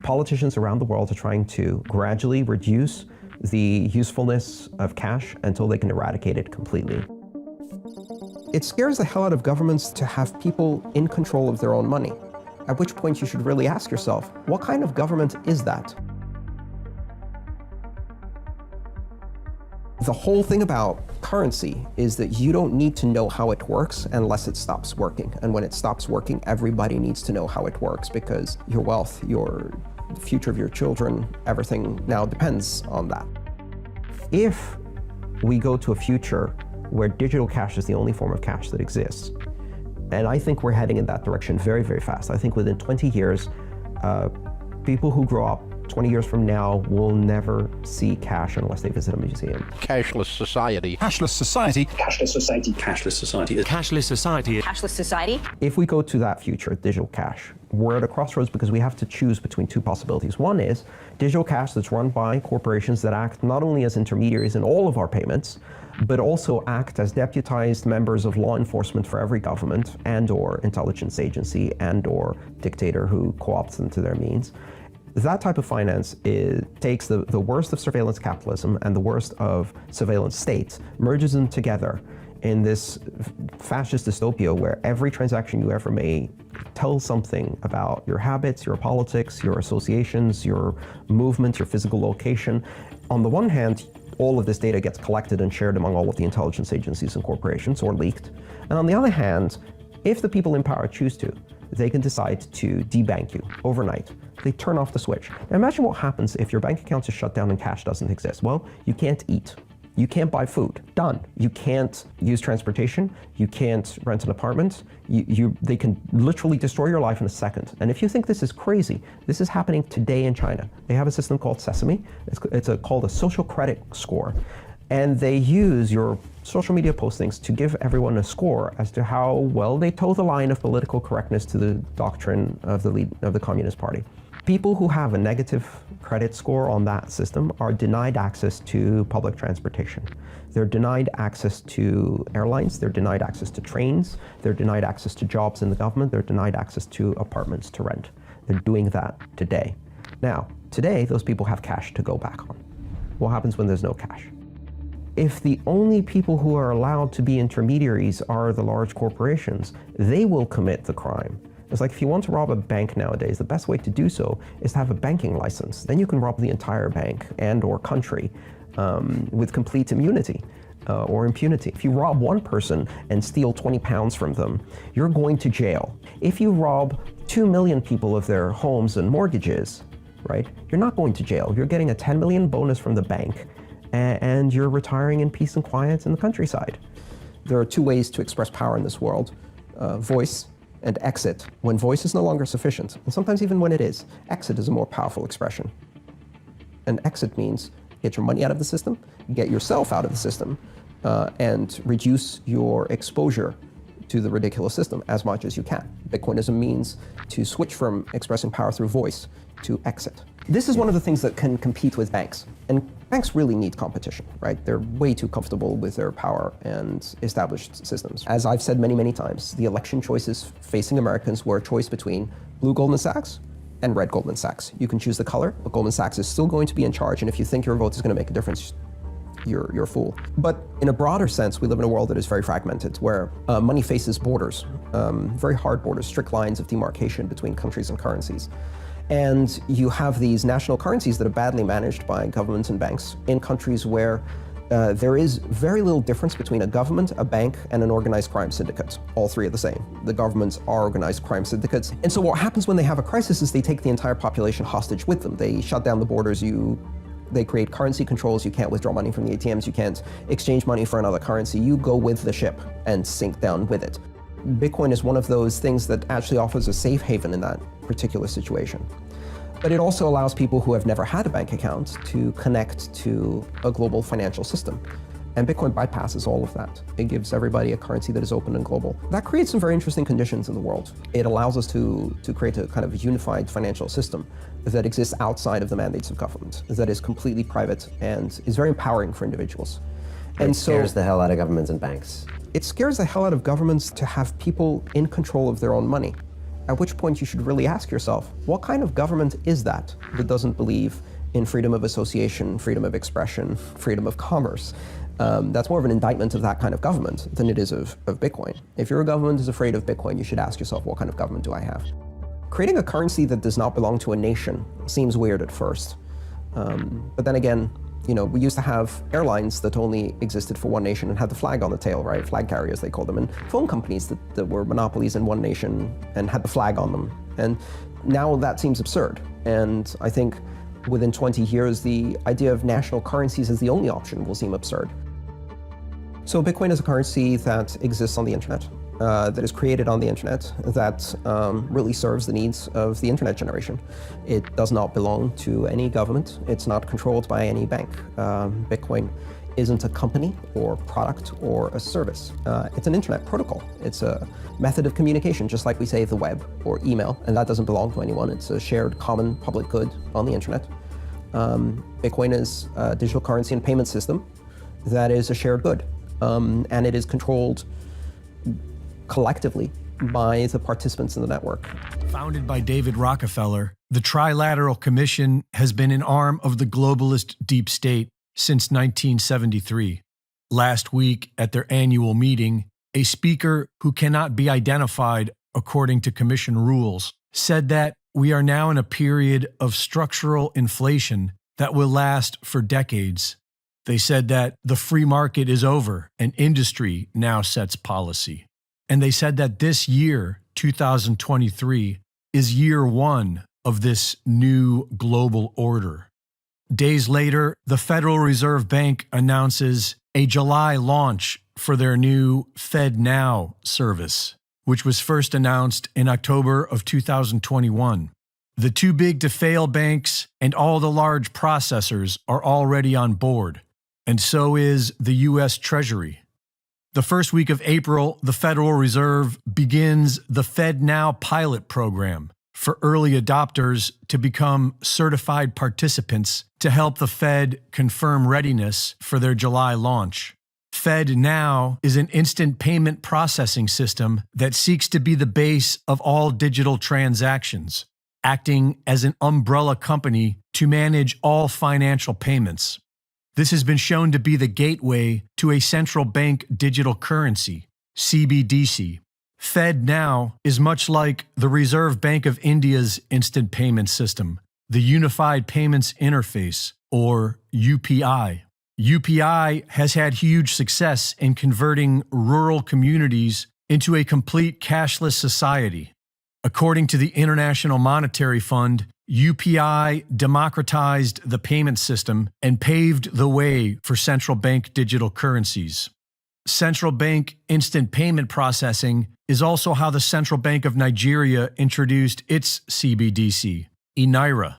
Politicians around the world are trying to gradually reduce the usefulness of cash until they can eradicate it completely. It scares the hell out of governments to have people in control of their own money, at which point you should really ask yourself, what kind of government is that? The whole thing about currency is that you don't need to know how it works unless it stops working. And when it stops working, everybody needs to know how it works because your wealth, the future of your children, everything now depends on that. If we go to a future where digital cash is the only form of cash that exists, and I think we're heading in that direction very, very fast. I think within 20 years, people who grow up 20 years from now will never see cash unless they visit a museum. Cashless society. Cashless society. Cashless society. Cashless society. Cashless society. Cashless society. If we go to that future, digital cash, we're at a crossroads because we have to choose between two possibilities. One is digital cash that's run by corporations that act not only as intermediaries in all of our payments, but also act as deputized members of law enforcement for every government and/or intelligence agency and/or dictator who co-opts them to their means. That type of finance takes the worst of surveillance capitalism and the worst of surveillance states, merges them together in this fascist dystopia where every transaction you ever made tells something about your habits, your politics, your associations, your movements, your physical location. On the one hand, all of this data gets collected and shared among all of the intelligence agencies and corporations, or leaked. And on the other hand, if the people in power choose to, they can decide to debank you overnight. They turn off the switch. Now imagine what happens if your bank account is shut down and cash doesn't exist. Well, you can't eat. You can't buy food. Done. You can't use transportation. You can't rent an apartment. They can literally destroy your life in a second. And if you think this is crazy, this is happening today in China. They have a system called Sesame. It's called a social credit score. And they use your social media postings to give everyone a score as to how well they toe the line of political correctness to the doctrine of the Communist Party. People who have a negative credit score on that system are denied access to public transportation. They're denied access to airlines, they're denied access to trains, they're denied access to jobs in the government, they're denied access to apartments to rent. They're doing that today. Now, today, those people have cash to go back on. What happens when there's no cash? If the only people who are allowed to be intermediaries are the large corporations, they will commit the crime. It's like if you want to rob a bank nowadays, the best way to do so is to have a banking license. Then you can rob the entire bank and/or country with complete immunity or impunity. If you rob one person and steal 20 pounds from them, you're going to jail. If you rob 2 million people of their homes and mortgages, right, you're not going to jail. You're getting a 10 million bonus from the bank and you're retiring in peace and quiet in the countryside. There are two ways to express power in this world, voice and exit. When voice is no longer sufficient, and sometimes even when it is, exit is a more powerful expression. And exit means get your money out of the system, get yourself out of the system, and reduce your exposure to the ridiculous system as much as you can. Bitcoin is a means to switch from expressing power through voice to exit. This is one of the things that can compete with banks. And banks really need competition, right? They're way too comfortable with their power and established systems. As I've said many, many times, the election choices facing Americans were a choice between blue Goldman Sachs and red Goldman Sachs. You can choose the color, but Goldman Sachs is still going to be in charge. And if you think your vote is going to make a difference, you're a fool. But in a broader sense, we live in a world that is very fragmented, where money faces borders, very hard borders, strict lines of demarcation between countries and currencies. And you have these national currencies that are badly managed by governments and banks in countries where there is very little difference between a government, a bank, and an organized crime syndicate. All three are the same. The governments are organized crime syndicates. And so what happens when they have a crisis is they take the entire population hostage with them. They shut down the borders. They create currency controls. You can't withdraw money from the ATMs. You can't exchange money for another currency. You go with the ship and sink down with it. Bitcoin is one of those things that actually offers a safe haven in that particular situation. But it also allows people who have never had a bank account to connect to a global financial system. And Bitcoin bypasses all of that. It gives everybody a currency that is open and global. That creates some very interesting conditions in the world. It allows us to create a kind of unified financial system that exists outside of the mandates of government, that is completely private and is very empowering for individuals. And it scares the hell out of governments and banks. It scares the hell out of governments to have people in control of their own money, at which point you should really ask yourself, what kind of government is that doesn't believe in freedom of association, freedom of expression, freedom of commerce? That's more of an indictment of that kind of government than it is of Bitcoin. If your government is afraid of Bitcoin, you should ask yourself, what kind of government do I have? Creating a currency that does not belong to a nation seems weird at first. But then again, we used to have airlines that only existed for one nation and had the flag on the tail, right? Flag carriers, they called them, and phone companies that were monopolies in one nation and had the flag on them. And now that seems absurd. And I think within 20 years, the idea of national currencies as the only option will seem absurd. So Bitcoin is a currency that exists on the internet, that is created on the internet, that really serves the needs of the internet generation. It does not belong to any government. It's not controlled by any bank. Bitcoin isn't a company or product or a service. It's an internet protocol. It's a method of communication, just like we say the web or email, and that doesn't belong to anyone. It's a shared common public good on the internet. Bitcoin is a digital currency and payment system that is a shared good. And it is controlled collectively by the participants in the network. Founded by David Rockefeller, the Trilateral Commission has been an arm of the globalist deep state since 1973. Last week, at their annual meeting, a speaker who cannot be identified according to Commission rules said that we are now in a period of structural inflation that will last for decades. They said that the free market is over and industry now sets policy. And they said that this year, 2023, is year one of this new global order. Days later, the Federal Reserve Bank announces a July launch for their new FedNow service, which was first announced in October of 2021. The too big to fail banks and all the large processors are already on board. And so is the U.S. Treasury. The first week of April, the Federal Reserve begins the FedNow pilot program for early adopters to become certified participants to help the Fed confirm readiness for their July launch. FedNow is an instant payment processing system that seeks to be the base of all digital transactions, acting as an umbrella company to manage all financial payments. This has been shown to be the gateway to a central bank digital currency, CBDC. FedNow is much like the Reserve Bank of India's instant payment system, the Unified Payments Interface, or UPI. UPI has had huge success in converting rural communities into a complete cashless society. According to the International Monetary Fund, UPI democratized the payment system and paved the way for central bank digital currencies. Central bank instant payment processing is also how the Central Bank of Nigeria introduced its CBDC, eNaira.